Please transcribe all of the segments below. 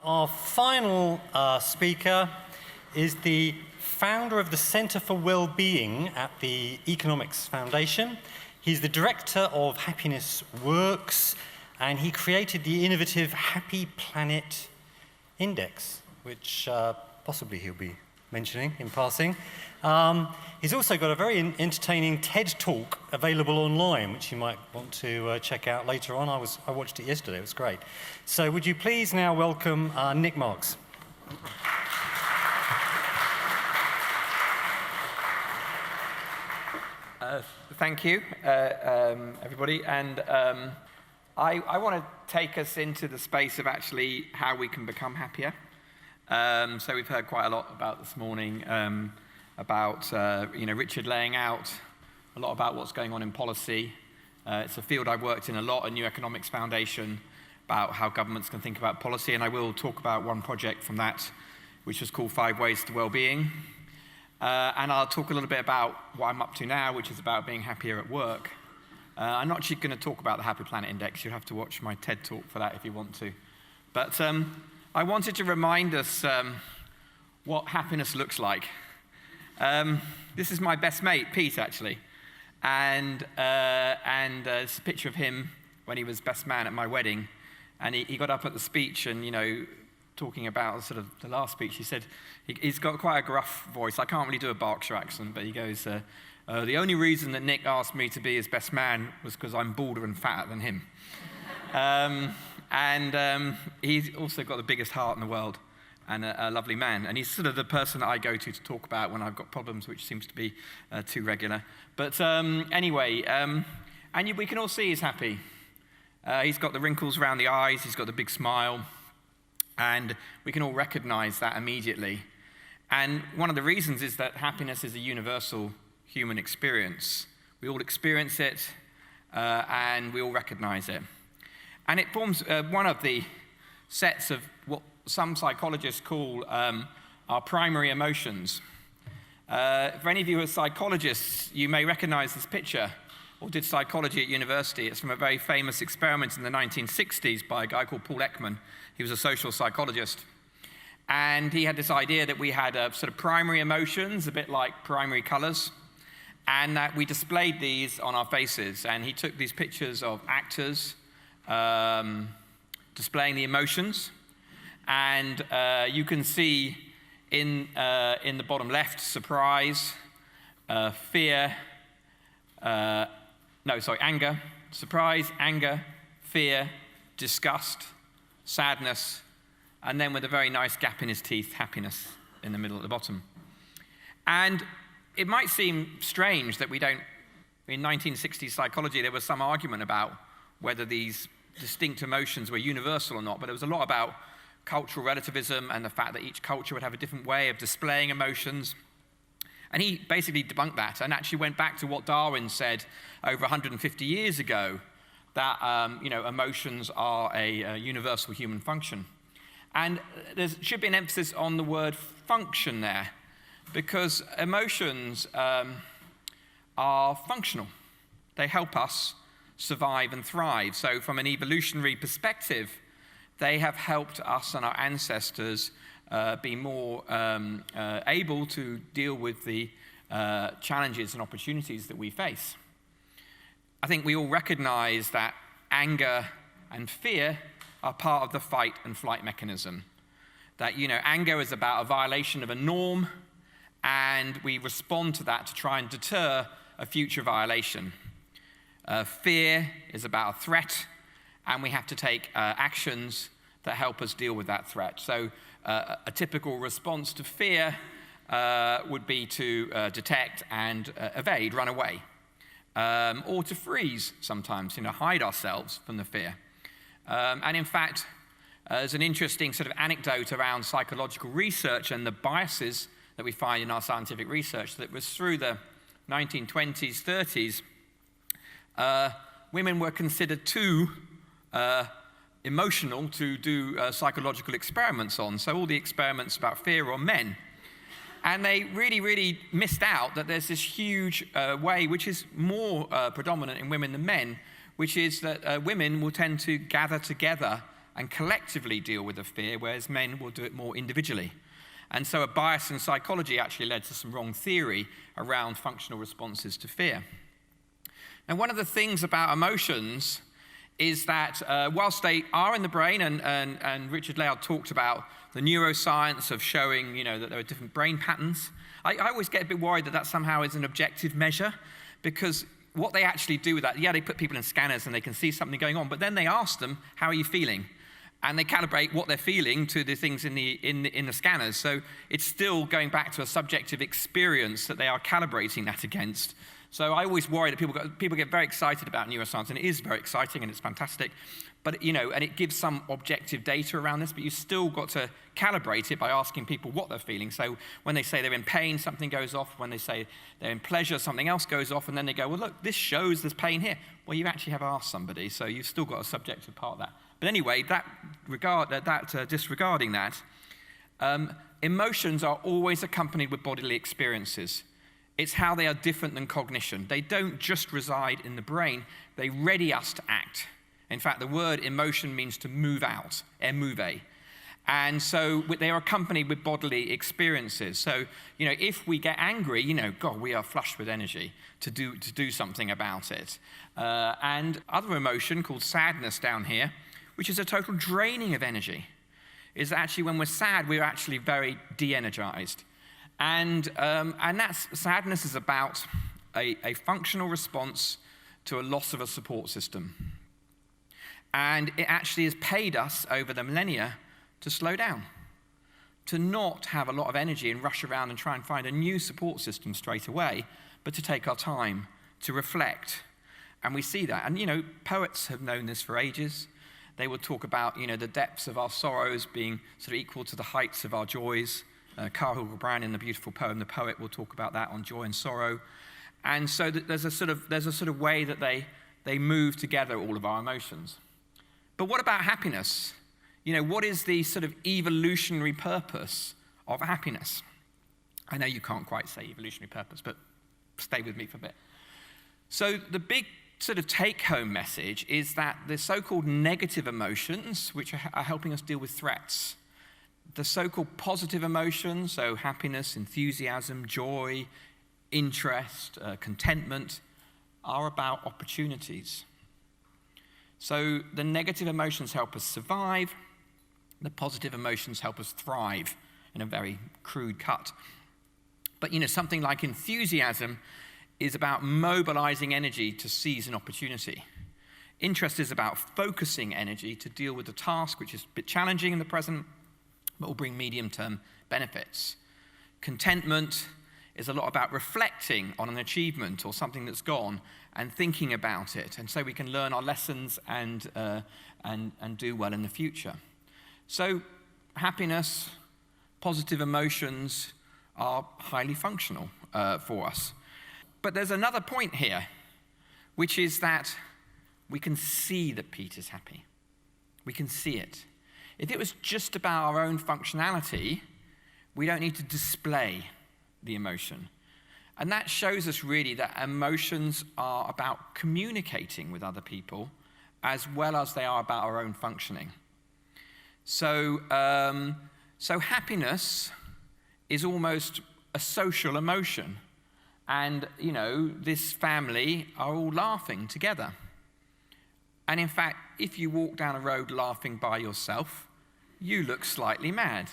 Our final speaker is the founder of the Center for Wellbeing at the Economics Foundation. He's the director of Happiness Works, and he created the innovative Happy Planet Index, which possibly he'll be mentioning in passing. He's also got a very entertaining TED Talk available online, which you might want to check out later on. I watched it yesterday, it was great. So would you please now welcome Nick Marks. Thank you, everybody. And I want to take us into the space of actually how we can become happier. So we've heard quite a lot about this morning about Richard laying out a lot about what's going on in policy. It's a field I've worked in a lot, a New Economics Foundation, about how governments can think about policy. And I will talk about one project from that, which was called 5 Ways to Wellbeing. And I'll talk a little bit about what I'm up to now, which is about being happier at work. I'm not actually going to talk about the Happy Planet Index. You'll have to watch my TED Talk for that if you want to. But I wanted to remind us what happiness looks like. This is my best mate, Pete, actually. And it's a picture of him when he was best man at my wedding. And he got up at the speech and, talking about sort of the last speech, he said, he's got quite a gruff voice. I can't really do a Berkshire accent, but he goes, the only reason that Nick asked me to be his best man was because I'm balder and fatter than him. He's also got the biggest heart in the world and a lovely man. And he's sort of the person that I go to talk about when I've got problems, which seems to be too regular. But anyway, we can all see he's happy. He's got the wrinkles around the eyes, he's got the big smile, and we can all recognize that immediately. And one of the reasons is that happiness is a universal human experience. We all experience it, and we all recognize it. And it forms one of the sets of what some psychologists call our primary emotions. For any of you who are psychologists, you may recognize this picture, or did psychology at university. It's from a very famous experiment in the 1960s by a guy called Paul Ekman. He was a social psychologist. And he had this idea that we had sort of primary emotions, a bit like primary colors, and that we displayed these on our faces. And he took these pictures of actors displaying the emotions. And you can see in the bottom left, surprise, fear, anger, surprise, anger, fear, disgust, sadness, and then with a very nice gap in his teeth, happiness in the middle at the bottom. And it might seem strange that we don't, in 1960s psychology, there was some argument about whether these distinct emotions were universal or not, but there was a lot about cultural relativism and the fact that each culture would have a different way of displaying emotions. And he basically debunked that and actually went back to what Darwin said over 150 years ago, that emotions are a universal human function. And there should be an emphasis on the word function there, because emotions are functional. They help us survive and thrive. So from an evolutionary perspective, they have helped us and our ancestors be more able to deal with the challenges and opportunities that we face. I think we all recognize that anger and fear are part of the fight and flight mechanism. That, anger is about a violation of a norm, and we respond to that to try and deter a future violation. Fear is about a threat, and we have to take actions that help us deal with that threat. So a typical response to fear would be to detect and evade, run away, or to freeze sometimes, hide ourselves from the fear. And in fact, there's an interesting sort of anecdote around psychological research and the biases that we find in our scientific research, that was through the 1920s, 30s, women were considered too emotional to do psychological experiments on. So all the experiments about fear were on men. And they really, really missed out that there's this huge way, which is more predominant in women than men, which is that women will tend to gather together and collectively deal with the fear, whereas men will do it more individually. And so a bias in psychology actually led to some wrong theory around functional responses to fear. Now, one of the things about emotions is that whilst they are in the brain, and Richard Layard talked about the neuroscience of showing, that there are different brain patterns, I always get a bit worried that that somehow is an objective measure, because what they actually do with that, they put people in scanners and they can see something going on, but then they ask them, how are you feeling? And they calibrate what they're feeling to the things in the scanners. So it's still going back to a subjective experience that they are calibrating that against. So I always worry that people get very excited about neuroscience, and it is very exciting and it's fantastic. But, and it gives some objective data around this, but you've still got to calibrate it by asking people what they're feeling. So when they say they're in pain, something goes off. When they say they're in pleasure, something else goes off. And then they go, well, look, this shows there's pain here. Well, you actually have asked somebody, so you've still got a subjective part of that. But anyway, disregarding that, emotions are always accompanied with bodily experiences. It's how they are different than cognition. They don't just reside in the brain. They ready us to act. In fact, the word emotion means to move out, emove. And so they are accompanied with bodily experiences. So, if we get angry, God, we are flushed with energy to do something about it. And other emotion called sadness down here, which is a total draining of energy, is actually when we're sad, we're actually very de-energized. And sadness is about a functional response to a loss of a support system. And it actually has paid us over the millennia to slow down, to not have a lot of energy and rush around and try and find a new support system straight away, but to take our time, to reflect. And we see that. And, poets have known this for ages. They will talk about, the depths of our sorrows being sort of equal to the heights of our joys. Cahill Brown in the beautiful poem, The Poet, will talk about that on joy and sorrow. And so there's a sort of way that they move together, all of our emotions. But what about happiness? What is the sort of evolutionary purpose of happiness? I know you can't quite say evolutionary purpose, but stay with me for a bit. So the big sort of take-home message is that the so-called negative emotions, which are helping us deal with threats, the so-called positive emotions, so happiness, enthusiasm, joy, interest, contentment, are about opportunities. So the negative emotions help us survive. The positive emotions help us thrive, in a very crude cut. But, something like enthusiasm is about mobilizing energy to seize an opportunity. Interest is about focusing energy to deal with a task which is a bit challenging in the present, but will bring medium-term benefits. Contentment is a lot about reflecting on an achievement or something that's gone and thinking about it, and so we can learn our lessons and do well in the future. So happiness, positive emotions are highly functional for us. But there's another point here, which is that we can see that Peter's happy. We can see it. If it was just about our own functionality, we don't need to display the emotion. And that shows us really that emotions are about communicating with other people as well as they are about our own functioning. So happiness is almost a social emotion. And, this family are all laughing together. And in fact, if you walk down a road laughing by yourself, you look slightly mad.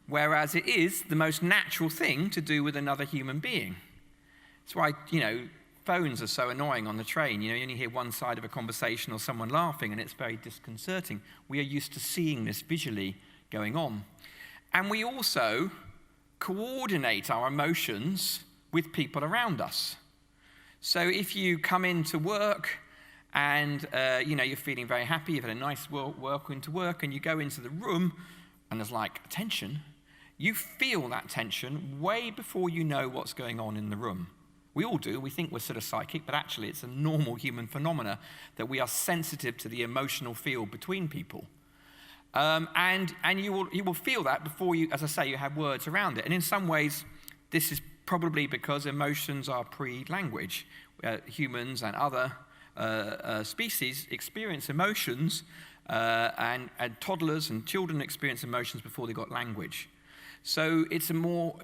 Whereas it is the most natural thing to do with another human being. That's why, phones are so annoying on the train. You only hear one side of a conversation or someone laughing, and it's very disconcerting. We are used to seeing this visually going on. And we also coordinate our emotions with people around us. So if you come into work and, you're feeling very happy, you've had a nice work into work, and you go into the room, and there's tension, you feel that tension way before you know what's going on in the room. We all do. We think we're sort of psychic, but actually it's a normal human phenomena that we are sensitive to the emotional field between people. And you will feel that before you, as I say, you have words around it. And in some ways, this is probably because emotions are pre-language. Humans and other species experience emotions, and toddlers and children experience emotions before they got language. So it's a more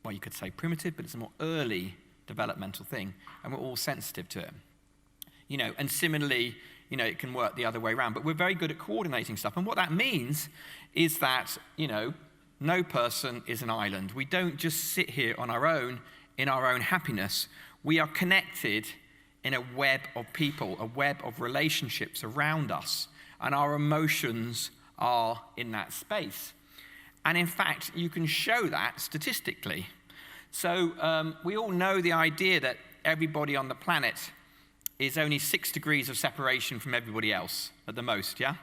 well, you could say primitive, but it's a more early developmental thing, and we're all sensitive to it. And similarly, it can work the other way around, but we're very good at coordinating stuff. And what that means is that, no person is an island. We don't just sit here on our own, in our own happiness. We are connected in a web of people, a web of relationships around us, and our emotions are in that space. And in fact, you can show that statistically. So we all know the idea that everybody on the planet is only 6 degrees of separation from everybody else at the most, yeah?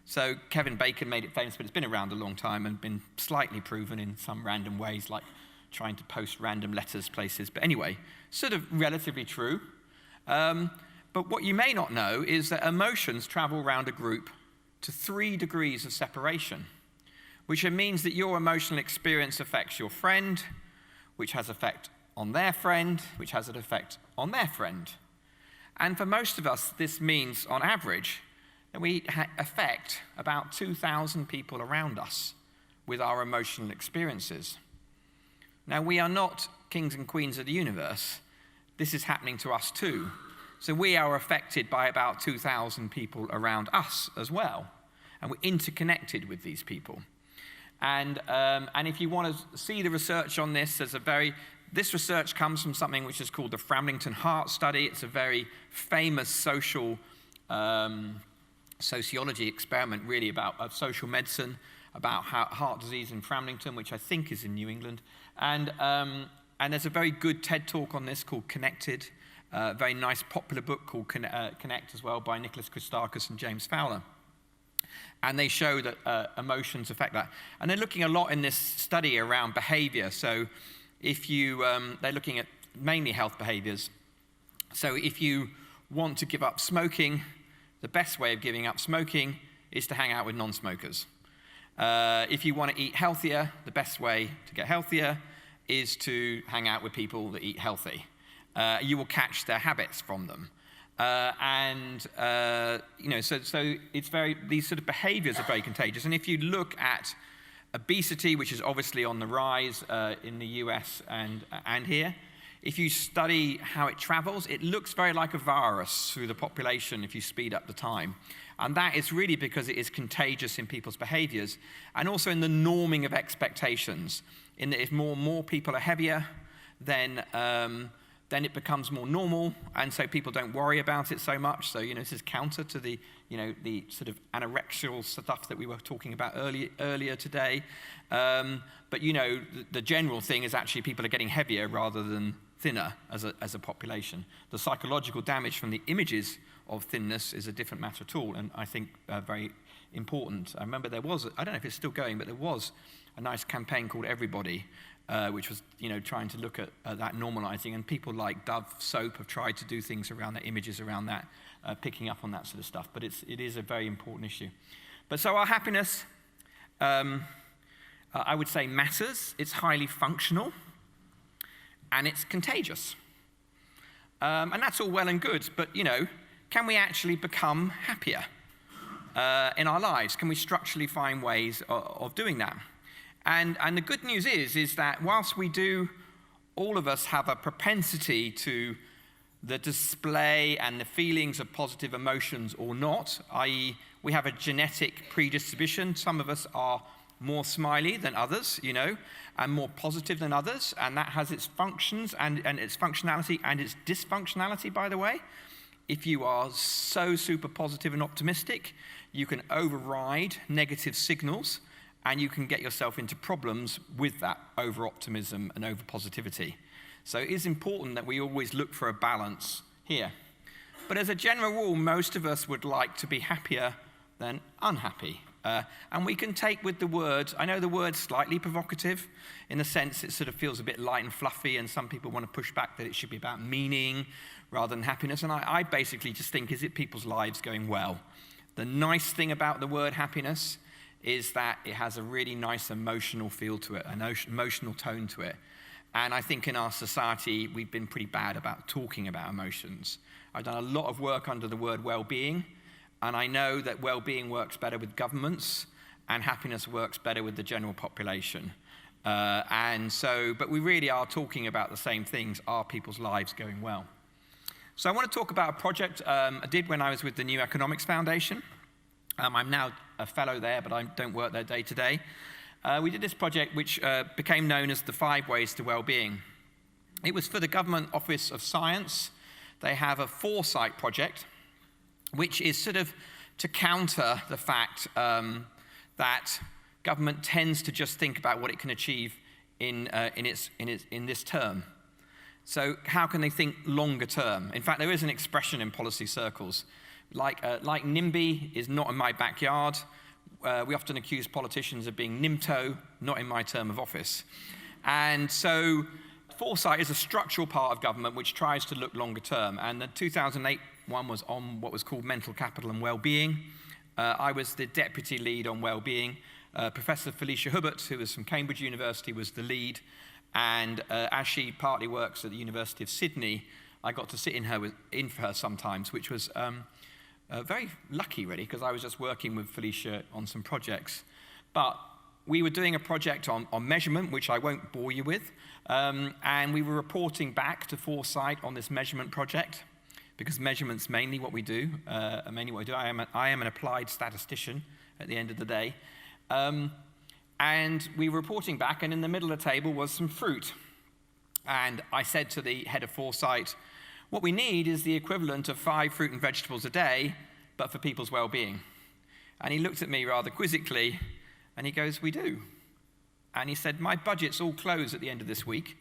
So Kevin Bacon made it famous, but it's been around a long time and been slightly proven in some random ways, like trying to post random letters places. But anyway, sort of relatively true. But what you may not know is that emotions travel around a group to 3 degrees of separation, which means that your emotional experience affects your friend, which has effect on their friend, which has an effect on their friend. And for most of us, this means, on average, that we affect about 2,000 people around us with our emotional experiences. Now, we are not kings and queens of the universe. This is happening to us too. So we are affected by about 2,000 people around us as well. And we're interconnected with these people. And if you want to see the research on this, this research comes from something which is called the Framlington Heart Study. It's a very famous sociology experiment, really, of social medicine, about heart disease in Framlington, which I think is in New England. And there's a very good TED talk on this called Connected, a very nice popular book called Connect as well by Nicholas Christakis and James Fowler. And they show that emotions affect that. And they're looking a lot in this study around behavior. So they're looking at mainly health behaviors. So if you want to give up smoking, the best way of giving up smoking is to hang out with non-smokers. If you want to eat healthier, the best way to get healthier is to hang out with people that eat healthy. You will catch their habits from them. So it's these sort of behaviors are very contagious. And if you look at obesity, which is obviously on the rise in the US and here, if you study how it travels, it looks very like a virus through the population if you speed up the time. And that is really because it is contagious in people's behaviors and also in the norming of expectations. In that if more people are heavier, then it becomes more normal, and so people don't worry about it so much. So, this is counter to the sort of anorexial stuff that we were talking about earlier today. But, the general thing is actually people are getting heavier rather than thinner as a population. The psychological damage from the images of thinness is a different matter at all, and I think very important. I remember there was, I don't know if it's still going, but there was a nice campaign called Everybody, which was, trying to look at that normalizing. And people like Dove soap have tried to do things around that, images around that, picking up on that sort of stuff. But it is a very important issue. But so our happiness, I would say, matters. It's highly functional, and it's contagious. And that's all well and good. But, can we actually become happier in our lives? Can we structurally find ways of doing that? And the good news is that whilst we do, all of us have a propensity to the display and the feelings of positive emotions or not, i.e. we have a genetic predisposition. Some of us are more smiley than others, and more positive than others, and that has its functions and its functionality and its dysfunctionality, by the way. If you are so super positive and optimistic, you can override negative signals, and you can get yourself into problems with that over-optimism and over-positivity. So it is important that we always look for a balance here. But as a general rule, most of us would like to be happier than unhappy. And we can take with the word, I know the word's slightly provocative, in the sense it sort of feels a bit light and fluffy, and some people want to push back that it should be about meaning rather than happiness. And I basically just think, is it people's lives going well? The nice thing about the word happiness is that it has a really nice emotional feel to it, an emotional tone to it. And I think in our society, we've been pretty bad about talking about emotions. I've done a lot of work under the word well-being, and I know that well-being works better with governments, and happiness works better with the general population. But we really are talking about the same things. Are people's lives going well? So I want to talk about a project I did when I was with the New Economics Foundation. I'm now a fellow there, but I don't work there day to day. We did this project which became known as the 5 Ways to Wellbeing. It was for the Government Office of Science. They have a foresight project, which is sort of to counter the fact that government tends to just think about what it can achieve in this term. So how can they think longer term? In fact, there is an expression in policy circles, like NIMBY is not in my backyard. We often accuse politicians of being NIMTO, not in my term of office. And so foresight is a structural part of government which tries to look longer term. And the 2008 one was on what was called mental capital and well-being. I was the deputy lead on well-being. Professor Felicia Hubbard, who was from Cambridge University, was the lead. And as she partly works at the University of Sydney, I got to sit in for her sometimes, which was very lucky, really, because I was just working with Felicia on some projects. But we were doing a project on measurement, which I won't bore you with, and we were reporting back to Foresight on this measurement project, because measurement's mainly what we do. I am an applied statistician at the end of the day. And we were reporting back, and in the middle of the table was some fruit. And I said to the head of Foresight, what we need is the equivalent of 5 fruit and vegetables a day, but for people's well-being. And he looked at me rather quizzically, and he goes, we do. And he said, my budget's all closed at the end of this week,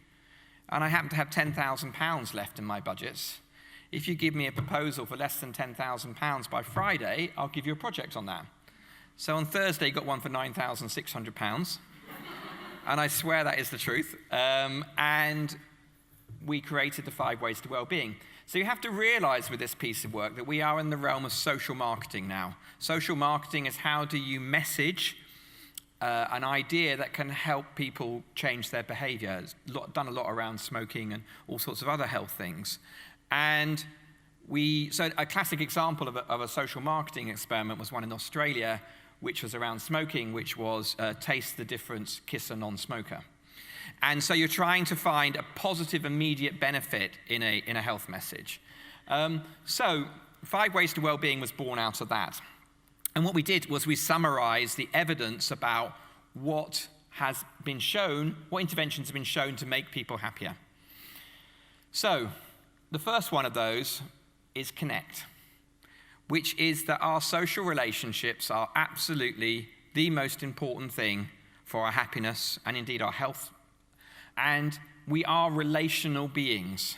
and I happen to have £10,000 left in my budgets. If you give me a proposal for less than £10,000 by Friday, I'll give you a project on that. So on Thursday, he got one for £9,600, and I swear that is the truth. And we created the 5 Ways to Wellbeing. So you have to realize with this piece of work that we are in the realm of social marketing now. Social marketing is how do you message an idea that can help people change their behavior. It's done a lot around smoking and all sorts of other health things. And so a classic example of a social marketing experiment was one in Australia, which was around smoking, which was taste the difference, kiss a non-smoker. And so you're trying to find a positive, immediate benefit in a health message. So 5 Ways to Wellbeing was born out of that. And what we did was we summarized the evidence about what has been shown, what interventions have been shown to make people happier. So the first one of those is connect, which is that our social relationships are absolutely the most important thing for our happiness and indeed our health. And we are relational beings.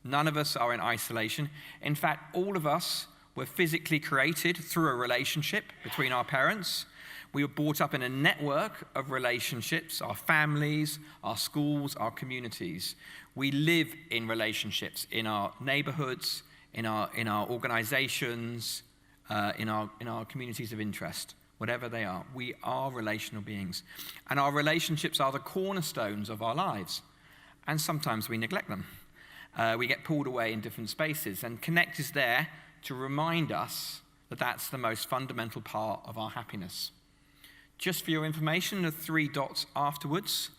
None of us are in isolation. In fact, all of us were physically created through a relationship between our parents. We were brought up in a network of relationships, our families, our schools, our communities. We live in relationships in our neighborhoods, in our organizations, in our communities of interest, whatever they are. We are relational beings. And our relationships are the cornerstones of our lives. And sometimes we neglect them. We get pulled away in different spaces. And Connect is there to remind us that that's the most fundamental part of our happiness. Just for your information, the 3 dots afterwards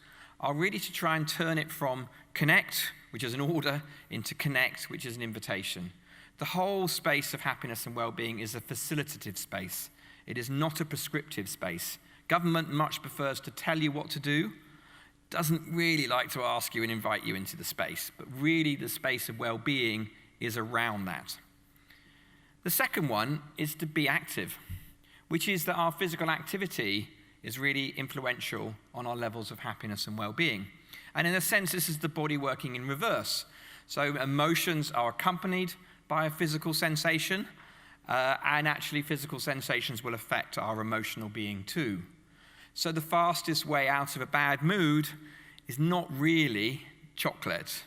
are really to try and turn it from connect, which is an order, into connect, which is an invitation. The whole space of happiness and well-being is a facilitative space. It is not a prescriptive space. Government much prefers to tell you what to do, doesn't really like to ask you and invite you into the space, but really the space of well-being is around that. The second one is to be active, which is that our physical activity is really influential on our levels of happiness and well-being. And in a sense, this is the body working in reverse. So emotions are accompanied by a physical sensation, and actually physical sensations will affect our emotional being too. So the fastest way out of a bad mood is not really chocolate.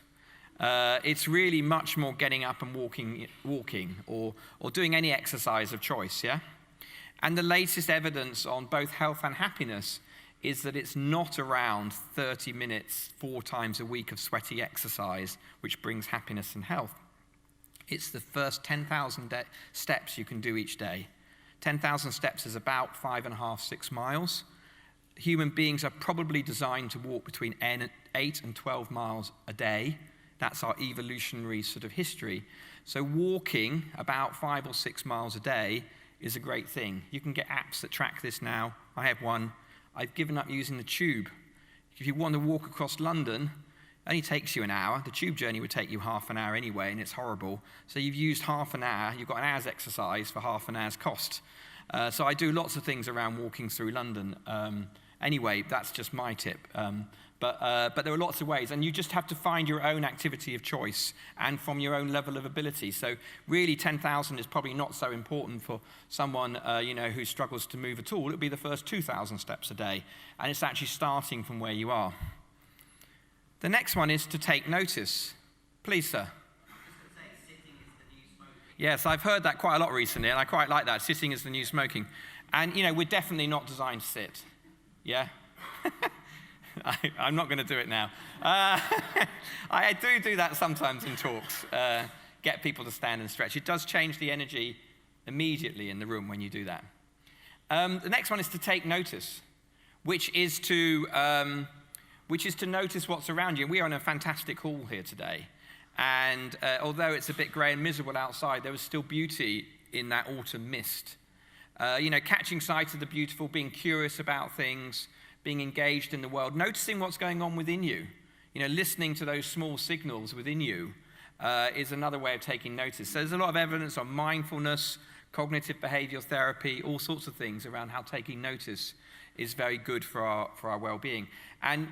It's really much more getting up and walking or doing any exercise of choice, yeah? And the latest evidence on both health and happiness is that it's not around 30 minutes, 4 times a week of sweaty exercise, which brings happiness and health. It's the first 10,000 steps you can do each day. 10,000 steps is about 5.5, 6 miles. Human beings are probably designed to walk between 8 and 12 miles a day. That's our evolutionary sort of history. So walking about 5 or 6 miles a day is a great thing. You can get apps that track this now. I have one. I've given up using the tube. If you want to walk across London, it only takes you an hour. The tube journey would take you half an hour anyway, and it's horrible. So you've used half an hour. You've got an hour's exercise for half an hour's cost. So I do lots of things around walking through London. Anyway, that's just my tip. But there are lots of ways, and you just have to find your own activity of choice and from your own level of ability. So really, 10,000 is probably not so important for someone who struggles to move at all. It'll be the first 2,000 steps a day, and it's actually starting from where you are. The next one is to take notice. Please, sir. Yes, I've heard that quite a lot recently, and I quite like that. Sitting is the new smoking. And, we're definitely not designed to sit. Yeah? I'm not going to do it now. I do that sometimes in talks, get people to stand and stretch. It does change the energy immediately in the room when you do that. The next one is to take notice, which is to notice what's around you. We are in a fantastic hall here today. And although it's a bit grey and miserable outside, there was still beauty in that autumn mist. Catching sight of the beautiful, being curious about things, being engaged in the world, noticing what's going on within you. Listening to those small signals within you is another way of taking notice. So there's a lot of evidence on mindfulness, cognitive behavioral therapy, all sorts of things around how taking notice is very good for our well-being. And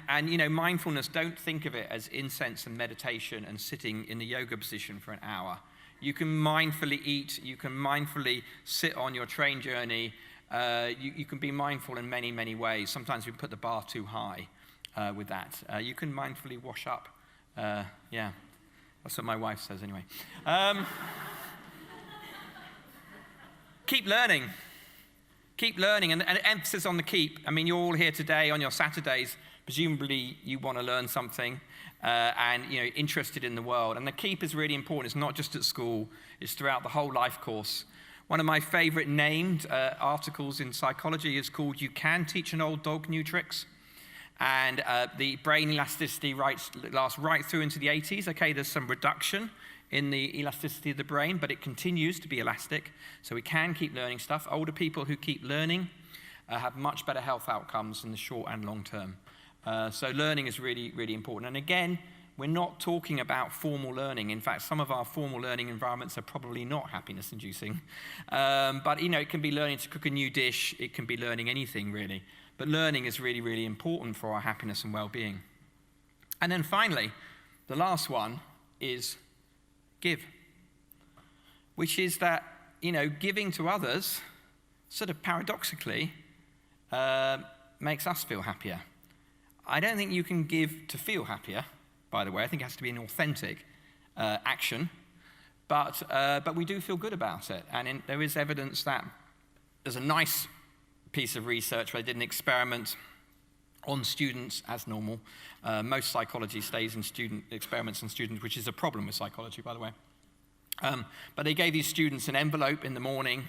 mindfulness, don't think of it as incense and meditation and sitting in the yoga position for an hour. You can mindfully eat, you can mindfully sit on your train journey, you can be mindful in many, many ways. Sometimes we put the bar too high with that. You can mindfully wash up. Yeah, that's what my wife says anyway. Keep learning. Keep learning, and emphasis on the keep. I mean, you're all here today on your Saturdays. Presumably, you want to learn something and interested in the world. And the keep is really important. It's not just at school. It's throughout the whole life course. One of my favorite named articles in psychology is called "You Can Teach an Old Dog New Tricks." And the brain elasticity lasts right through into the 80s. Okay, there's some reduction in the elasticity of the brain, but it continues to be elastic, so we can keep learning stuff. Older people who keep learning have much better health outcomes in the short and long term. So learning is really, really important. And again, we're not talking about formal learning. In fact, some of our formal learning environments are probably not happiness-inducing. But it can be learning to cook a new dish. It can be learning anything, really. But learning is really, really important for our happiness and well-being. And then finally, the last one is give, which is that, giving to others, sort of paradoxically, makes us feel happier. I don't think you can give to feel happier, by the way. I think it has to be an authentic action, but we do feel good about it. And there is evidence that there's a nice piece of research where they did an experiment on students as normal. Most psychology stays in experiments on students, which is a problem with psychology, by the way. But they gave these students an envelope in the morning,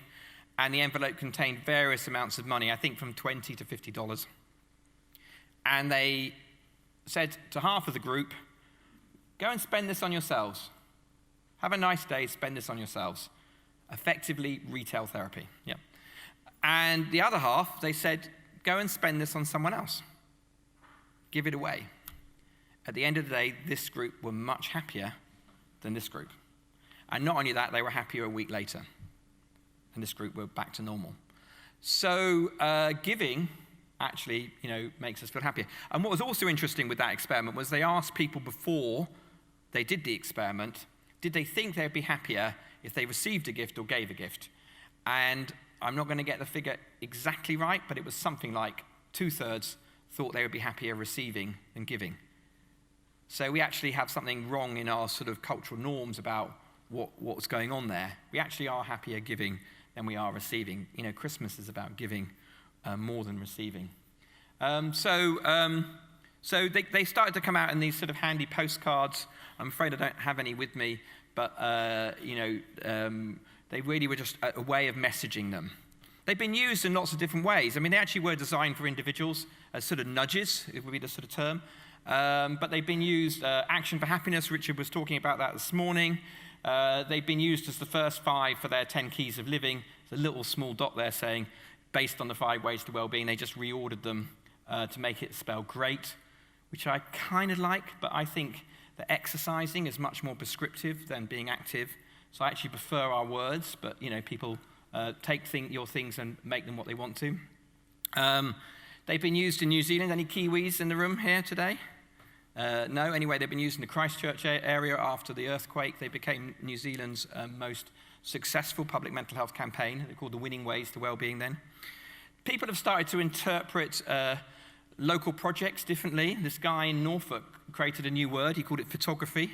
and the envelope contained various amounts of money, I think from $20 to $50. And they said to half of the group, go and spend this on yourselves. Have a nice day, spend this on yourselves. Effectively, retail therapy. Yeah. And the other half, they said, go and spend this on someone else. Give it away. At the end of the day, this group were much happier than this group. And not only that, they were happier a week later. And this group were back to normal. So giving actually, makes us feel happier. And what was also interesting with that experiment was they asked people before they did the experiment, did they think they'd be happier if they received a gift or gave a gift? And I'm not going to get the figure exactly right, but it was something like 2/3 thought they would be happier receiving than giving. So we actually have something wrong in our sort of cultural norms about what's going on there. We actually are happier giving than we are receiving. Christmas is about giving more than receiving. So they started to come out in these sort of handy postcards. I'm afraid I don't have any with me, but they really were just a way of messaging them. They've been used in lots of different ways. I mean, they actually were designed for individuals as sort of nudges, it would be the sort of term. But they've been used, Action for Happiness, Richard was talking about that this morning. They've been used as the first 5 for their 10 keys of living. There's a little small dot there saying, based on the 5 ways to well-being, they just reordered them to make it spell great, which I kind of like, but I think that exercising is much more prescriptive than being active. So I actually prefer our words, but people take your things and make them what they want to. They've been used in New Zealand. Any Kiwis in the room here today? No? Anyway, they've been used in the Christchurch area after the earthquake. They became New Zealand's most successful public mental health campaign. They're called the Winning Ways to Wellbeing then. People have started to interpret local projects differently. This guy in Norfolk created a new word. He called it photography.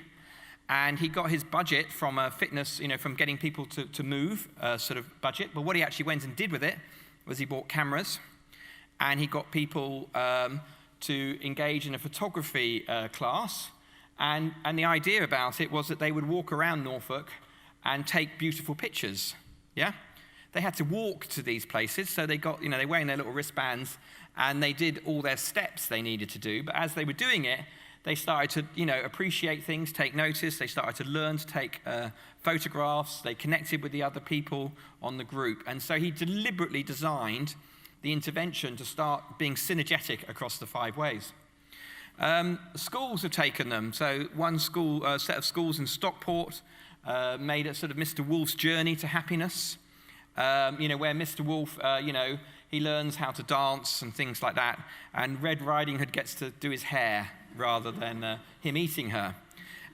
And he got his budget from fitness, from getting people to move, sort of budget. But what he actually went and did with it was he bought cameras, and he got people to engage in a photography class. And the idea about it was that they would walk around Norfolk and take beautiful pictures. Yeah? They had to walk to these places, so they got, they're wearing their little wristbands, and they did all their steps they needed to do. But as they were doing it, they started to, appreciate things, take notice. They started to learn to take photographs. They connected with the other people on the group. And so he deliberately designed the intervention to start being synergetic across the 5 ways. Schools have taken them. So one school, set of schools in Stockport made a sort of Mr. Wolf's journey to happiness, where Mr. Wolf, he learns how to dance and things like that. And Red Riding Hood gets to do his hair rather than him eating her.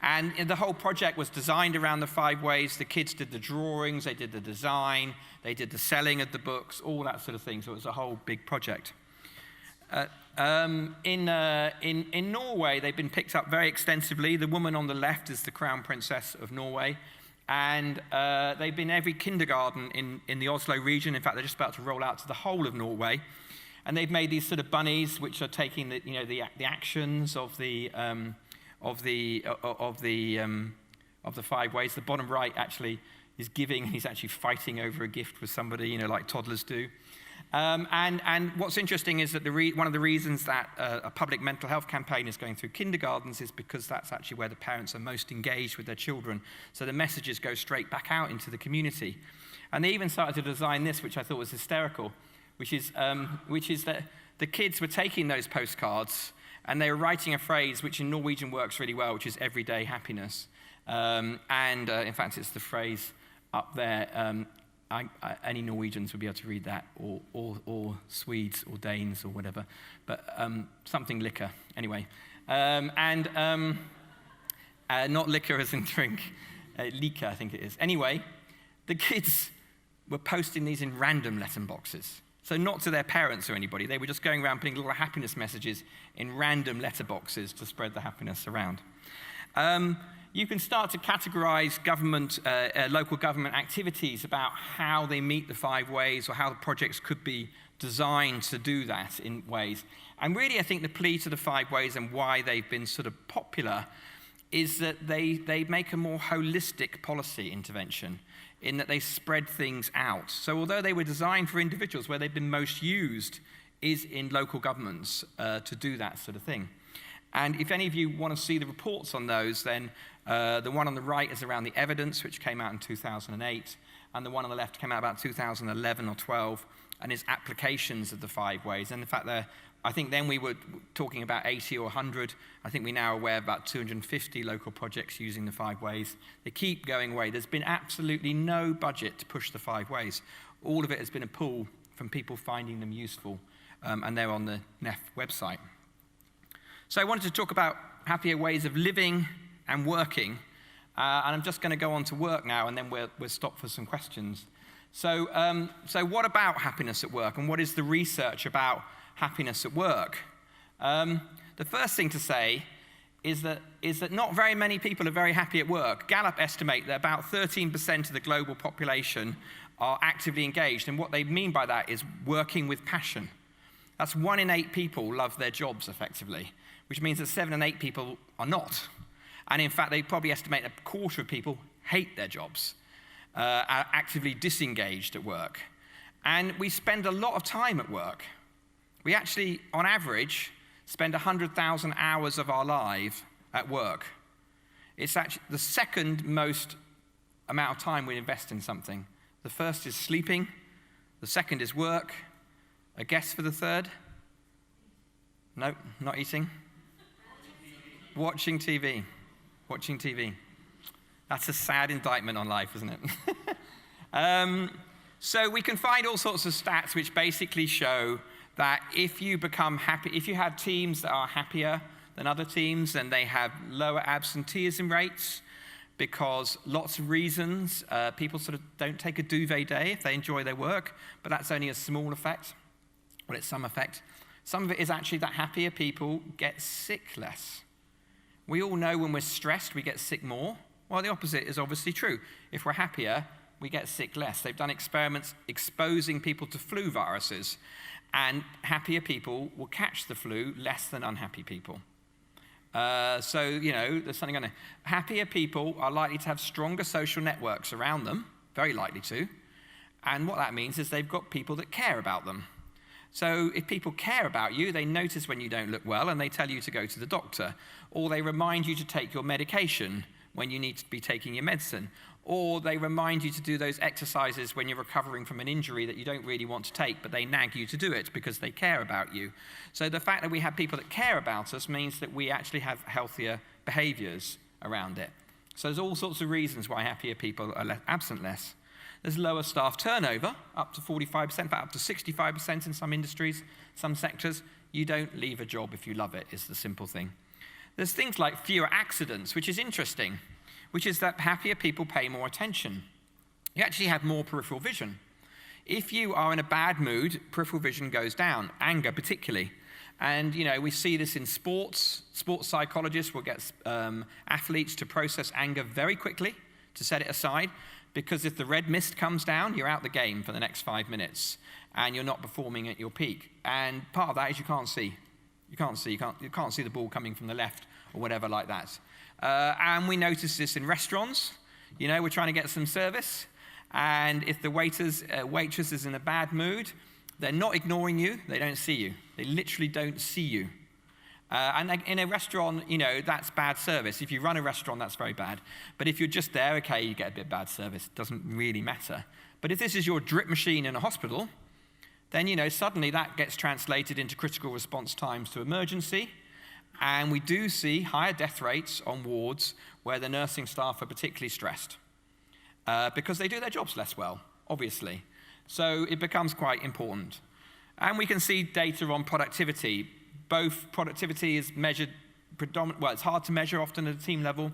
And the whole project was designed around the 5 ways. The kids did the drawings, they did the design, they did the selling of the books, all that sort of thing. So it was a whole big project. In Norway, they've been picked up very extensively. The woman on the left is the Crown Princess of Norway. And they've been every kindergarten in the Oslo region. In fact, they're just about to roll out to the whole of Norway. And they've made these sort of bunnies, which are taking the actions of the 5 ways. The bottom right actually is giving. He's actually fighting over a gift with somebody, like toddlers do. And what's interesting is that one of the reasons that a public mental health campaign is going through kindergartens is because that's actually where the parents are most engaged with their children. So the messages go straight back out into the community. And they even started to design this, which I thought was hysterical, which is that the kids were taking those postcards and they were writing a phrase which in Norwegian works really well, which is everyday happiness. In fact, it's the phrase up there. Any Norwegians would be able to read that, or Swedes, or Danes, or whatever. But something liquor, anyway. Not liquor as in drink. Lika, I think it is. Anyway, the kids were posting these in random letterboxes. So not to their parents or anybody. They were just going around putting little happiness messages in random letterboxes to spread the happiness around. You can start to categorize local government activities about how they meet the 5 ways or how the projects could be designed to do that in ways. And really, I think the plea to the 5 ways and why they've been sort of popular is that they make a more holistic policy intervention in that they spread things out. So although they were designed for individuals, where they've been most used is in local governments to do that sort of thing. And if any of you want to see the reports on those, then the one on the right is around the evidence, which came out in 2008, and the one on the left came out about 2011 or 12, and is applications of the 5 ways. And in fact, I think then we were talking about 80 or 100. I think we now are aware of about 250 local projects using the 5 ways. They keep going away. There's been absolutely no budget to push the 5 ways. All of it has been a pull from people finding them useful, and they're on the NEF website. So I wanted to talk about happier ways of living and working, and I'm just going to go on to work now, and then we'll stop for some questions. So what about happiness at work, and what is the research about happiness at work? The first thing to say is that not very many people are very happy at work. Gallup estimate that about 13% of the global population are actively engaged, and what they mean by that is working with passion. That's 1 in 8 people love their jobs effectively, which means that 7 in 8 people are not. And in fact, they probably estimate a quarter of people hate their jobs, are actively disengaged at work. And we spend a lot of time at work. We actually, on average, spend 100,000 hours of our life at work. It's actually the second most amount of time we invest in something. The first is sleeping, the second is work. A guess for the third? No, not eating. Watching TV. Watching TV. That's a sad indictment on life, isn't it? So we can find all sorts of stats which basically show that if you become happy, if you have teams that are happier than other teams, then they have lower absenteeism rates because lots of reasons. People sort of don't take a duvet day if they enjoy their work, but that's only a small effect. Well, it's some effect. Some of it is actually that happier people get sick less. We all know when we're stressed, we get sick more. Well, the opposite is obviously true. If we're happier, we get sick less. They've done experiments exposing people to flu viruses, and happier people will catch the flu less than unhappy people. So, you know, there's something on there. Happier people are likely to have stronger social networks around them, very likely to. And what that means is they've got people that care about them. So if people care about you, they notice when you don't look well and they tell you to go to the doctor, or they remind you to take your medication when you need to be taking your medicine, or they remind you to do those exercises when you're recovering from an injury that you don't really want to take, but they nag you to do it because they care about you. So the fact that we have people that care about us means that we actually have healthier behaviors around it. So there's all sorts of reasons why happier people are absent less. There's lower staff turnover, up to 45%, but up to 65% in some industries, some sectors. You don't leave a job if you love it, is the simple thing. There's things like fewer accidents, which is interesting, which is that happier people pay more attention. You actually have more peripheral vision. If you are in a bad mood, peripheral vision goes down, anger particularly. And, you know, we see this in sports. Sports psychologists will get athletes to process anger very quickly, to set it aside, because if the red mist comes down, you're out the game for the next 5 minutes, and you're not performing at your peak. And part of that is you can't see. You can't see the ball coming from the left or whatever like that. And we notice this in restaurants. You know, we're trying to get some service, and if the waitress is in a bad mood, they're not ignoring you, they don't see you. They literally don't see you. And in a restaurant, you know, that's bad service. If you run a restaurant, that's very bad. But if you're just there, okay, you get a bit bad service. It doesn't really matter. But if this is your drip machine in a hospital, then, you know, suddenly that gets translated into critical response times to emergency. And we do see higher death rates on wards where the nursing staff are particularly stressed because they do their jobs less well, obviously. So it becomes quite important. And we can see data on productivity. Both productivity is measured well, it's hard to measure often at a team level,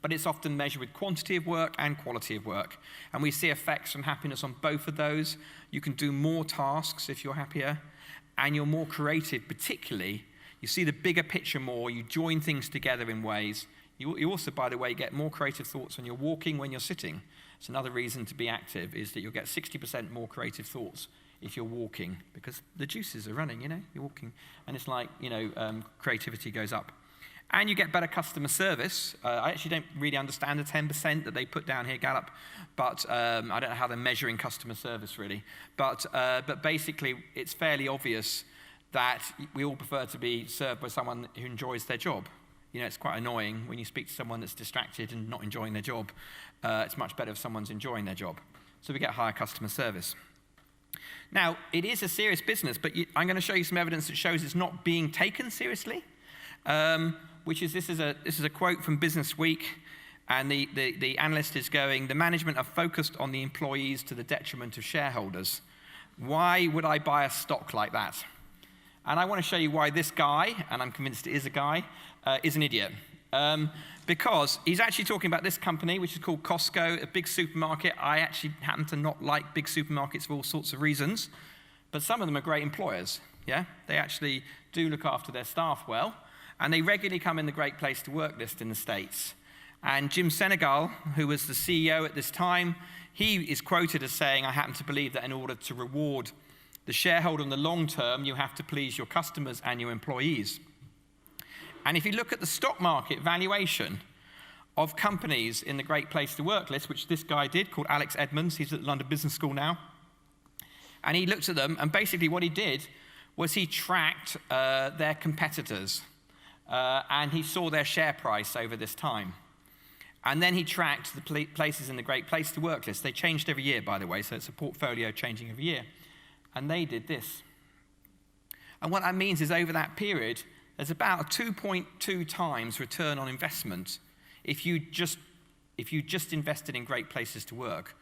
but it's often measured with quantity of work and quality of work. And we see effects from happiness on both of those. You can do more tasks if you're happier, and you're more creative particularly. You see the bigger picture more, you join things together in ways. You also, by the way, get more creative thoughts when you're walking, when you're sitting. It's another reason to be active, is that you'll get 60% more creative thoughts if you're walking, because the juices are running, you know, you're walking, and it's like, you know, creativity goes up. And you get better customer service. I actually don't really understand the 10% that they put down here, Gallup, but I don't know how they're measuring customer service, really. But basically, it's fairly obvious that we all prefer to be served by someone who enjoys their job. You know, it's quite annoying when you speak to someone that's distracted and not enjoying their job. It's much better if someone's enjoying their job. So we get higher customer service. Now, it is a serious business, but I'm going to show you some evidence that shows it's not being taken seriously, which is this is a quote from Business Week, and the analyst is going, "The management are focused on the employees to the detriment of shareholders. Why would I buy a stock like that?" And I want to show you why this guy, and I'm convinced it is a guy, is an idiot. Because he's actually talking about this company, which is called Costco, a big supermarket. I actually happen to not like big supermarkets for all sorts of reasons, but some of them are great employers, yeah? They actually do look after their staff well, and they regularly come in the Great Place to Work list in the States. And Jim Senegal, who was the CEO at this time, he is quoted as saying, "I happen to believe that in order to reward The shareholder in the long term, you have to please your customers and your employees. And if you look at the stock market valuation of companies in the Great Place to Work list, which this guy did, called Alex Edmonds, he's at the London Business School now, and he looked at them, and basically what he did was he tracked their competitors, and he saw their share price over this time. And then he tracked the places in the Great Place to Work list. They changed every year, by the way, so it's a portfolio changing every year. And they did this. And what that means is over that period, there's about a 2.2 times return on investment if you just invested in Great Places to Work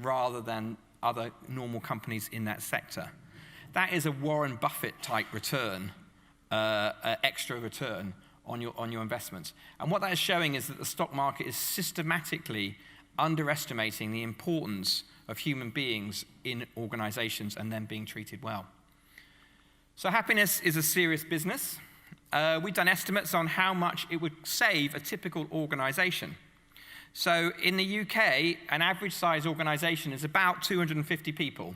rather than other normal companies in that sector. That is a Warren Buffett type return, extra return on your investments. And what that is showing is that the stock market is systematically underestimating the importance of human beings in organizations and them being treated well. So happiness is a serious business. We've done estimates on how much it would save a typical organization. So in the UK, an average size organization is about 250 people.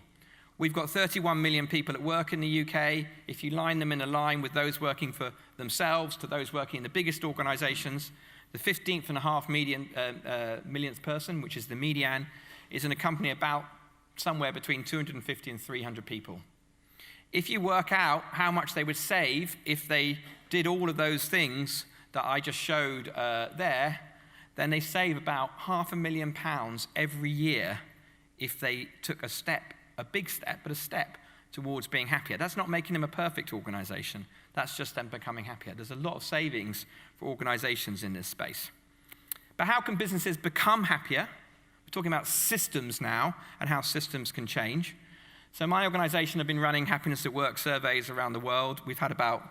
We've got 31 million people at work in the UK. If you line them in a line with those working for themselves to those working in the biggest organizations, the 15th millionth person, which is the median, is in a company about somewhere between 250 and 300 people. If you work out how much they would save if they did all of those things that I just showed there, then they save about £500,000 every year if they took a step, a big step, but a step towards being happier. That's not making them a perfect organization. That's just them becoming happier. There's a lot of savings for organizations in this space. But how can businesses become happier? We're talking about systems now and how systems can change. So my organization have been running happiness at work surveys around the world. We've had about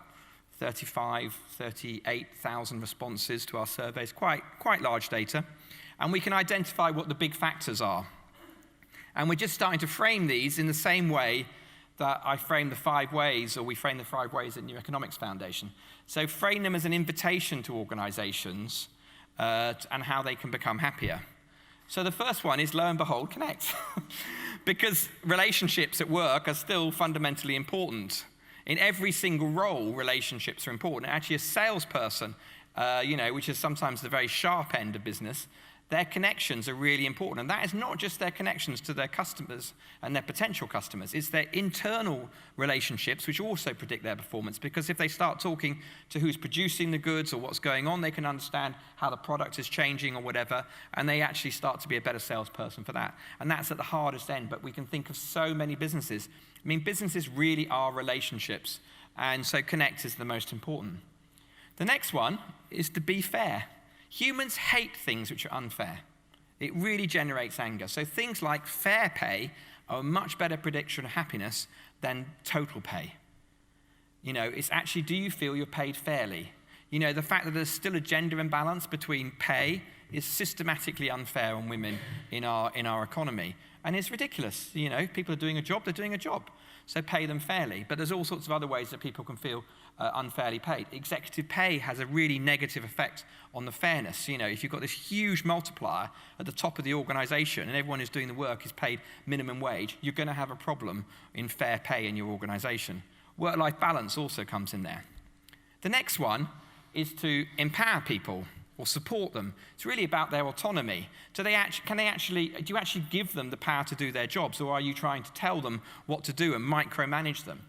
38,000 responses to our surveys, quite large data. And we can identify what the big factors are. And we're just starting to frame these in the same way that I frame the 5 ways, or we frame the 5 ways at New Economics Foundation. So frame them as an invitation to organizations and how they can become happier. So the first one is, lo and behold, connect. Because relationships at work are still fundamentally important. In every single role, relationships are important. Actually, a salesperson, which is sometimes the very sharp end of business, their connections are really important. And that is not just their connections to their customers and their potential customers. It's their internal relationships, which also predict their performance. Because if they start talking to who's producing the goods or what's going on, they can understand how the product is changing or whatever, and they actually start to be a better salesperson for that. And that's at the hardest end, but we can think of so many businesses. I mean, businesses really are relationships, and so connect is the most important. The next one is to be fair. Humans hate things which are unfair. It really generates anger. So things like fair pay are a much better prediction of happiness than total pay. It's actually, do you feel you're paid fairly? The fact that there's still a gender imbalance between pay is systematically unfair on women in our economy. And it's ridiculous. People are doing a job, they're doing a job. So pay them fairly. But there's all sorts of other ways that people can feel unfairly paid. Executive pay has a really negative effect on the fairness. If you've got this huge multiplier at the top of the organization and everyone who's doing the work is paid minimum wage, you're going to have a problem in fair pay in your organization. Work-life balance also comes in there. The next one is to empower people or support them. It's really about their autonomy. Do you actually give them the power to do their jobs, or are you trying to tell them what to do and micromanage them?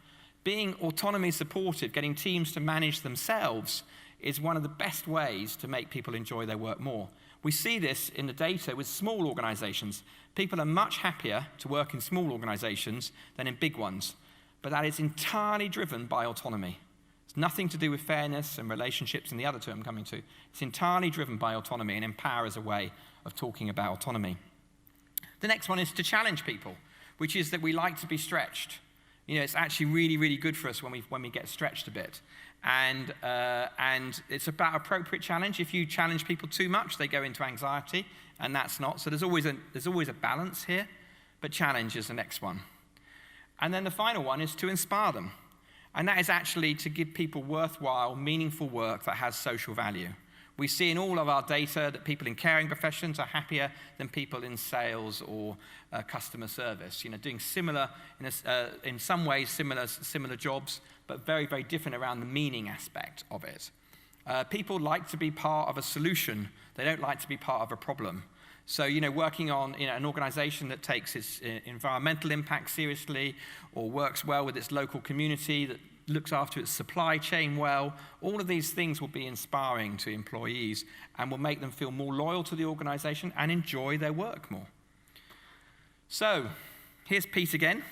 Being autonomy supportive, getting teams to manage themselves, is one of the best ways to make people enjoy their work more. We see this in the data with small organizations. People are much happier to work in small organizations than in big ones, but that is entirely driven by autonomy. It's nothing to do with fairness and relationships and the other two I'm coming to. It's entirely driven by autonomy, and empower is a way of talking about autonomy. The next one is to challenge people, which is that we like to be stretched. It's actually really, really good for us when we get stretched a bit. And it's about appropriate challenge. If you challenge people too much, they go into anxiety, and that's not. So there's always a balance here, but challenge is the next one. And then the final one is to inspire them. And that is actually to give people worthwhile, meaningful work that has social value. We see in all of our data that people in caring professions are happier than people in sales or customer service. Doing similar, in some ways, similar jobs, but very, very different around the meaning aspect of it. People like to be part of a solution. They don't like to be part of a problem. So, working on an organization that takes its environmental impact seriously or works well with its local community, that looks after its supply chain well, all of these things will be inspiring to employees and will make them feel more loyal to the organization and enjoy their work more. So, here's Pete again.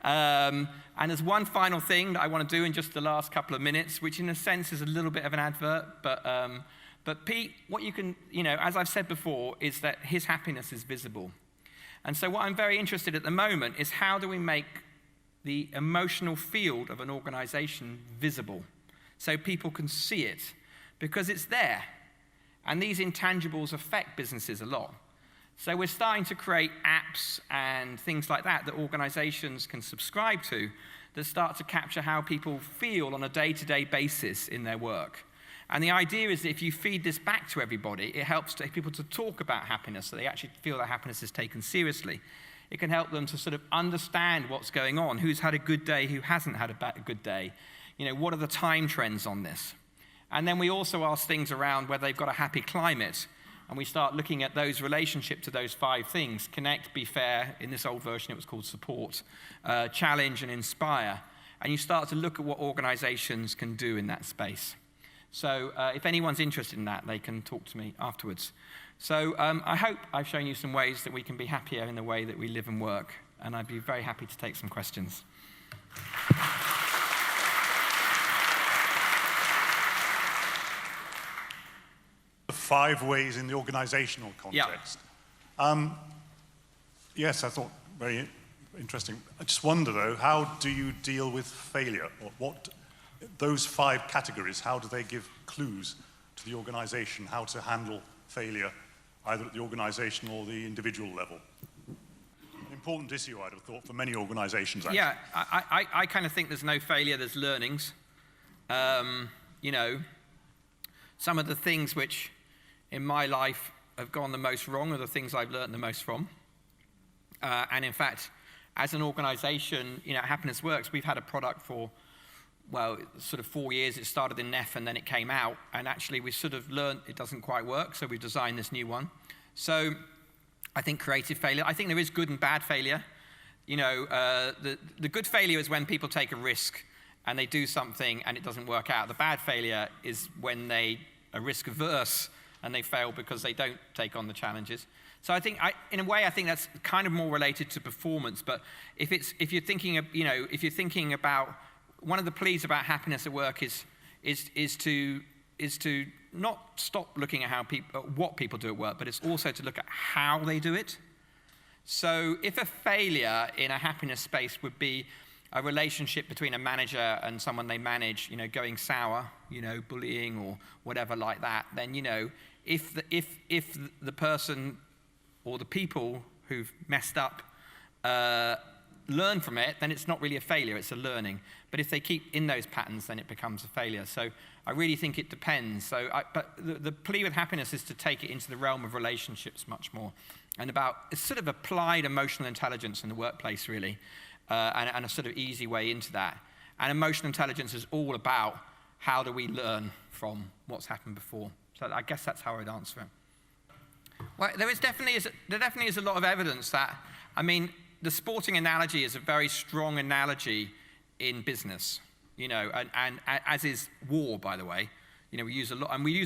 And there's one final thing that I want to do in just the last couple of minutes, which in a sense is a little bit of an advert, but Pete, what you can, as I've said before, is that his happiness is visible. And so what I'm very interested at the moment is how do we make the emotional field of an organization visible so people can see it, because it's there. And these intangibles affect businesses a lot. So we're starting to create apps and things like that organizations can subscribe to that start to capture how people feel on a day-to-day basis in their work. And the idea is that if you feed this back to everybody, it helps people to talk about happiness so they actually feel that happiness is taken seriously. It can help them to sort of understand what's going on, who's had a good day, who hasn't had a good day. What are the time trends on this? And then we also ask things around whether they've got a happy climate, and we start looking at those relationship to those 5 things: connect, be fair. In this old version, it was called support, challenge, and inspire. And you start to look at what organizations can do in that space. So if anyone's interested in that, they can talk to me afterwards. So I hope I've shown you some ways that we can be happier in the way that we live and work, and I'd be very happy to take some questions. The 5 ways in the organizational context. Yeah. Yes, I thought very interesting. I just wonder, though, how do you deal with failure? What those 5 categories, how do they give clues to the organization how to handle failure, either at the organization or the individual level? An important issue, I'd have thought, for many organizations, actually. Yeah, I kind of think there's no failure, there's learnings. Some of the things which in my life have gone the most wrong are the things I've learned the most from. And in fact, as an organization, Happiness Works, we've had a product for, sort of 4 years. It started in NEF and then it came out, and actually we sort of learned it doesn't quite work, so we've designed this new one. So I think creative failure, I think there is good and bad failure. The good failure is when people take a risk and they do something and it doesn't work out. The bad failure is when they are risk averse and they fail because they don't take on the challenges. So I think, in a way, I think that's kind of more related to performance. But if you're thinking about one of the pleas about happiness at work is to not stop looking at what people do at work, but it's also to look at how they do it. So if a failure in a happiness space would be a relationship between a manager and someone they manage, going sour, bullying or whatever like that, then if the person or the people who've messed up learn from it, then it's not really a failure, it's a learning. But if they keep in those patterns, then it becomes a failure. So I really think it depends. But the plea with happiness is to take it into the realm of relationships much more, and it's sort of applied emotional intelligence in the workplace, really, and a sort of easy way into that. And emotional intelligence is all about how do we learn from what's happened before. So I guess that's how I'd answer it. Well, there definitely is a lot of evidence that, the sporting analogy is a very strong analogy in business, and as is war, by the way. We use a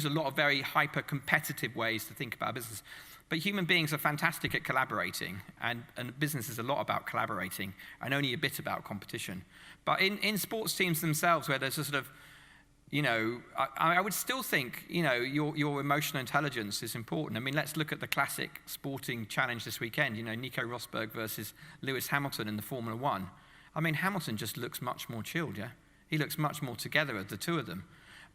lot of very hyper-competitive ways to think about business. But human beings are fantastic at collaborating, and business is a lot about collaborating and only a bit about competition. But in sports teams themselves, where there's a sort of, I would still think, your emotional intelligence is important. Let's look at the classic sporting challenge this weekend, Nico Rosberg versus Lewis Hamilton in the Formula One. Hamilton just looks much more chilled, yeah? He looks much more together of the two of them,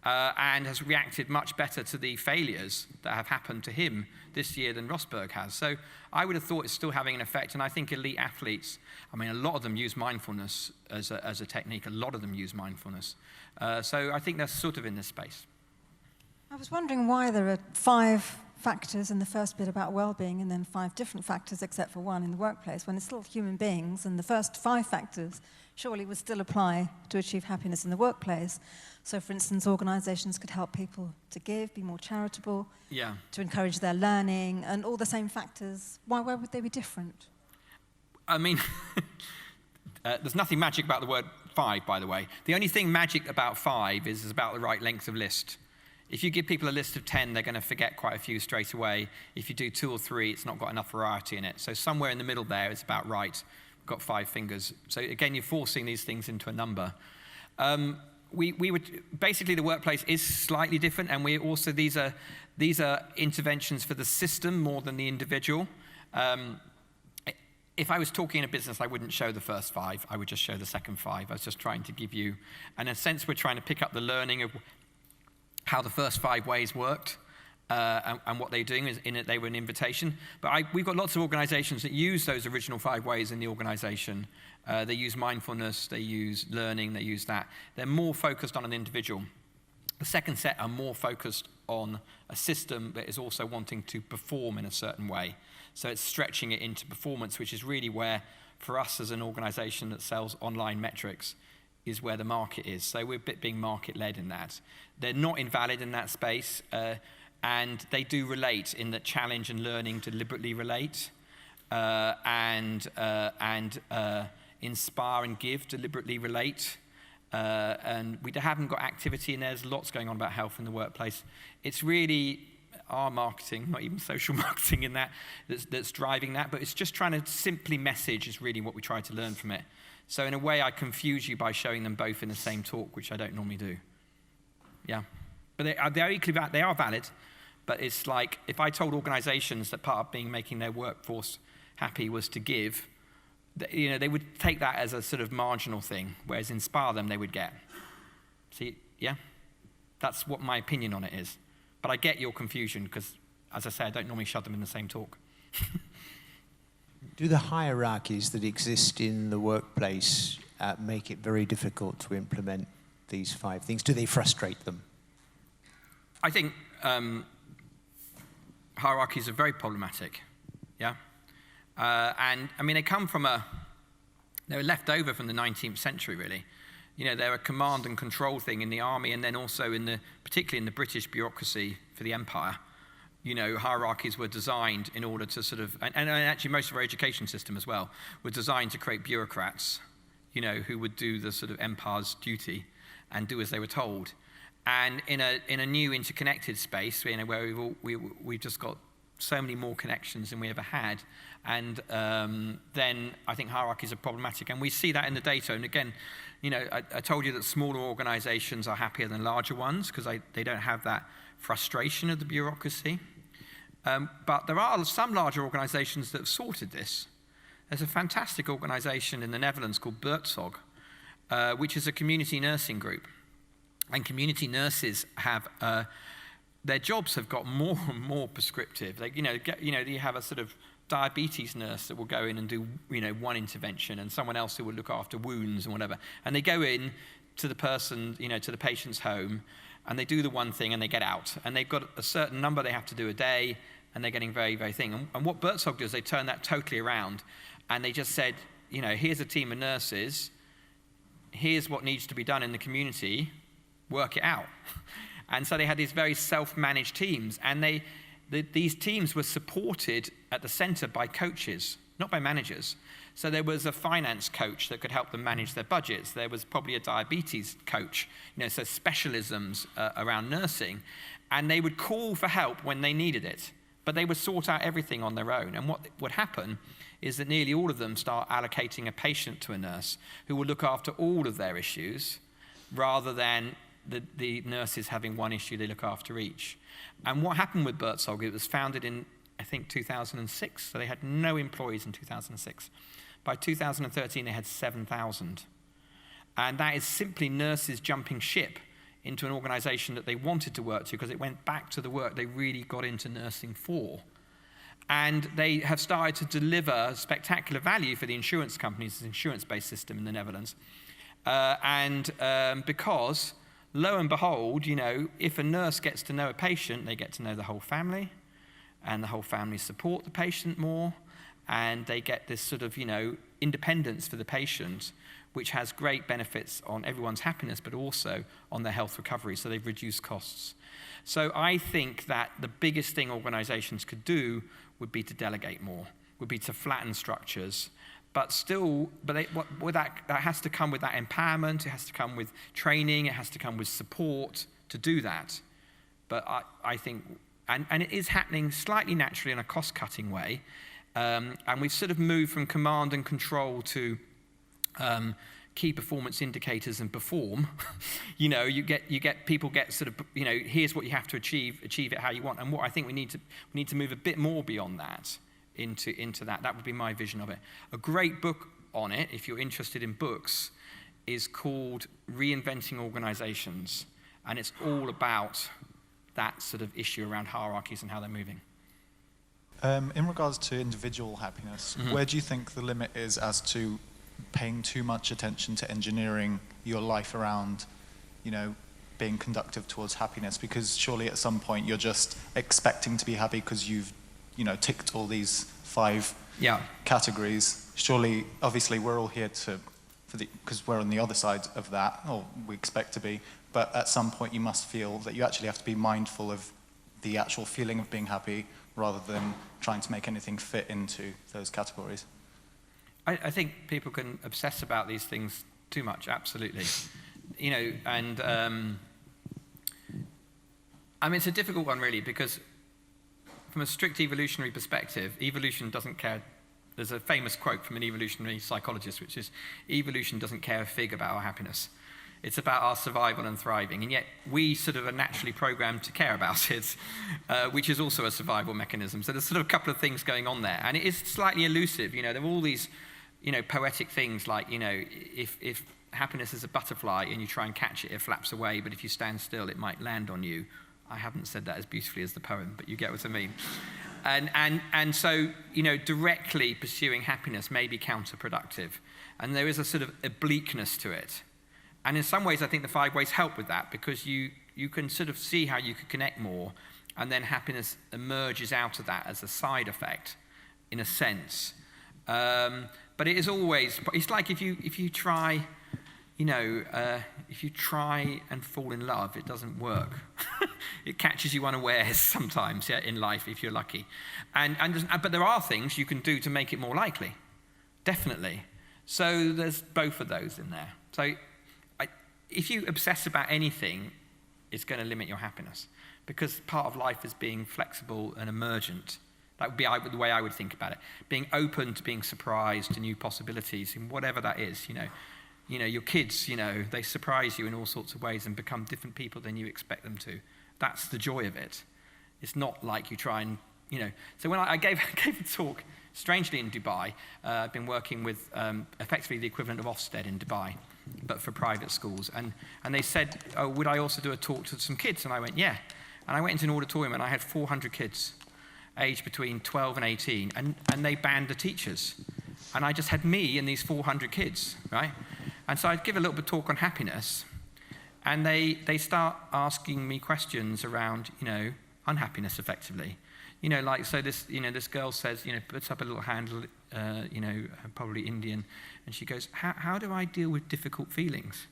and has reacted much better to the failures that have happened to him this year than Rosberg has. So I would have thought it's still having an effect, and I think elite athletes, a lot of them use mindfulness as a technique. A lot of them use mindfulness. So I think that's sort of in this space. I was wondering why there are 5 factors in the first bit about well-being and then 5 different factors except for one in the workplace, when it's still human beings, and the first 5 factors surely would still apply to achieve happiness in the workplace. So, for instance, organisations could help people to give, be more charitable, to encourage their learning, and all the same factors. Why would they be different? I mean, there's nothing magic about the word 5, by the way. The only thing magic about 5 is about the right length of list. If you give people a list of 10, they're going to forget quite a few straight away. If you do 2 or 3, it's not got enough variety in it. So somewhere in the middle there, it's about right. We've got 5 fingers. So again, you're forcing these things into a number. We would basically, the workplace is slightly different, and we also these are interventions for the system more than the individual. If I was talking in a business, I wouldn't show the first 5. I would just show the second 5. I was just trying to give you, and in a sense, we're trying to pick up the learning of how the first 5 ways worked, and what they're doing is in it. They were an invitation. But we've got lots of organizations that use those original 5 ways in the organization. They use mindfulness, they use learning, they use that. They're more focused on an individual. The second set are more focused on a system that is also wanting to perform in a certain way. So it's stretching it into performance, which is really where, for us as an organization that sells online metrics, is where the market is. So we're being market-led in that. They're not invalid in that space, and they do relate in that challenge and learning deliberately relate, and inspire and give deliberately relate. And we haven't got activity, and there's lots going on about health in the workplace. It's really our marketing, not even social marketing in that's driving that, but it's just trying to simply message is really what we try to learn from it. So in a way, I confuse you by showing them both in the same talk, which I don't normally do. Yeah. But they are valid, but it's like if I told organizations that part of making their workforce happy was to give, they would take that as a sort of marginal thing, whereas inspire them they would get. See, yeah? That's what my opinion on it is. But I get your confusion because, as I say, I don't normally shove them in the same talk. Do the hierarchies that exist in the workplace make it very difficult to implement these 5 things? Do they frustrate them? I think hierarchies are very problematic, yeah? And, I mean, they come from they were left over from the 19th century, really. They're a command and control thing in the army, and then also particularly in the British bureaucracy for the empire. Hierarchies were designed in order to sort of, and actually most of our education system as well, were designed to create bureaucrats, who would do the sort of empire's duty and do as they were told. And in a new interconnected space, where we've just got so many more connections than we ever had, and then I think hierarchies are problematic, and we see that in the data. And again, I told you that smaller organizations are happier than larger ones because they don't have that frustration of the bureaucracy. But there are some larger organizations that have sorted this. There's a fantastic organization in the Netherlands called Buurtzorg, which is a community nursing group. And community nurses have, their jobs have got more and more prescriptive. You have a sort of diabetes nurse that will go in and do, one intervention, and someone else who will look after wounds and whatever. And they go in to the person, to the patient's home, and they do the one thing and they get out. And they've got a certain number they have to do a day, and they're getting very, very thin. And what Buurtzorg does, they turn that totally around, and they just said, here's a team of nurses, here's what needs to be done in the community, work it out. And so they had these very self-managed teams, and these teams were supported at the center by coaches, not by managers. So there was a finance coach that could help them manage their budgets. There was probably a diabetes coach, so specialisms around nursing. And they would call for help when they needed it, but they would sort out everything on their own. And what would happen is that nearly all of them start allocating a patient to a nurse who will look after all of their issues rather than the nurses having one issue they look after each. And what happened with Buurtzorg, it was founded in, I think, 2006, so they had no employees in 2006. By 2013, they had 7,000. And that is simply nurses jumping ship into an organization that they wanted to work to because it went back to the work they really got into nursing for. And they have started to deliver spectacular value for the insurance companies, the insurance-based system in the Netherlands. Because lo and behold, if a nurse gets to know a patient, they get to know the whole family, and the whole family support the patient more, and they get this sort of, independence for the patient, which has great benefits on everyone's happiness, but also on their health recovery, so they've reduced costs. So I think that the biggest thing organizations could do would be to delegate more, would be to flatten structures, that has to come with that empowerment, it has to come with training, it has to come with support to do that. But I think, and it is happening slightly naturally in a cost-cutting way, and we've sort of moved from command and control to key performance indicators and perform. People get sort of, here's what you have to achieve it how you want. And what I think we need to move a bit more beyond that into that. That would be my vision of it. A great book on it, if you're interested in books, is called Reinventing Organizations, and it's all about that sort of issue around hierarchies and how they're moving. In regards to individual happiness, where do you think the limit is as to paying too much attention to engineering your life around, being conductive towards happiness? Because surely at some point you're just expecting to be happy because you've, ticked all these 5 categories. Surely, obviously, we're all here because we're on the other side of that, or we expect to be. But at some point, you must feel that you actually have to be mindful of the actual feeling of being happy, rather than trying to make anything fit into those categories. I think people can obsess about these things too much, absolutely. And it's a difficult one really, because from a strict evolutionary perspective, evolution doesn't care. There's a famous quote from an evolutionary psychologist, which is, evolution doesn't care a fig about our happiness. It's about our survival and thriving, and yet we sort of are naturally programmed to care about it, which is also a survival mechanism. So there's sort of a couple of things going on there, and it is slightly elusive. There are all these, poetic things like, if happiness is a butterfly and you try and catch it, it flaps away, but if you stand still, it might land on you. I haven't said that as beautifully as the poem, but you get what I mean. And so, directly pursuing happiness may be counterproductive, and there is a sort of obliqueness to it. And in some ways, I think the 5 ways help with that, because you can sort of see how you could connect more, and then happiness emerges out of that as a side effect, in a sense. But it is always, it's like if you try, if you try and fall in love, it doesn't work. It catches you unawares sometimes, in life, if you're lucky. But there are things you can do to make it more likely, definitely. So there's both of those in there. So if you obsess about anything, it's going to limit your happiness, because part of life is being flexible and emergent. That would be the way I would think about it. Being open to being surprised to new possibilities in whatever that is. Your kids, they surprise you in all sorts of ways and become different people than you expect them to. That's the joy of it. It's not like you try and, So when I gave a talk, strangely in Dubai, I've been working with effectively the equivalent of Ofsted in Dubai, but for private schools. And they said, oh, would I also do a talk to some kids? And I went, yeah. And I went into an auditorium and I had 400 kids, aged between 12 and 18, and they banned the teachers. And I just had me and these 400 kids, right? And so I'd give a little bit of talk on happiness, and they start asking me questions around, unhappiness effectively. So this girl says, puts up a little hand, probably Indian, and she goes, how do I deal with difficult feelings?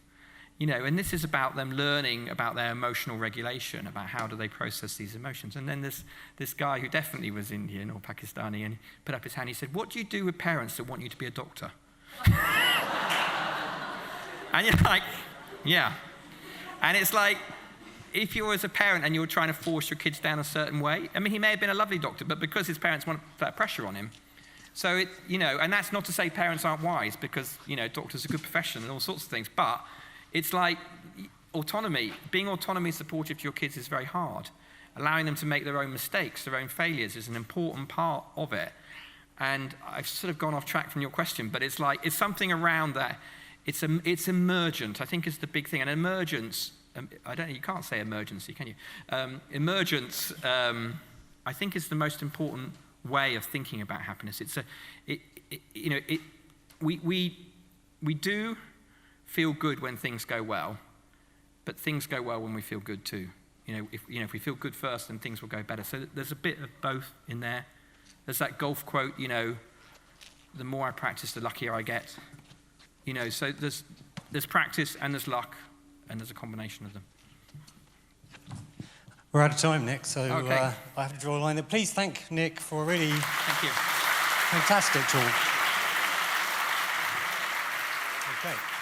And this is about them learning about their emotional regulation, about how do they process these emotions. And then this guy who definitely was Indian or Pakistani, and he put up his hand, he said, what do you do with parents that want you to be a doctor? And you're like, yeah. And it's like, if you were as a parent and you were trying to force your kids down a certain way, he may have been a lovely doctor, but because his parents want that pressure on him. So, and that's not to say parents aren't wise, because, doctors are a good profession and all sorts of things, but it's like autonomy. Being autonomy supportive to your kids is very hard. Allowing them to make their own mistakes, their own failures, is an important part of it. And I've sort of gone off track from your question, but it's something around that. It's emergent, I think, is the big thing. And emergence, you can't say emergency, can you? Emergence, I think, is the most important way of thinking about happiness. We do feel good when things go well, but things go well when we feel good too. If we feel good first, then things will go better. So there's a bit of both in there. There's that golf quote, the more I practice, the luckier I get. So there's practice and there's luck, and there's a combination of them. We're out of time, Nick, so Okay. I have to draw a line there. Please thank Nick for a really Thank you. fantastic talk. Okay.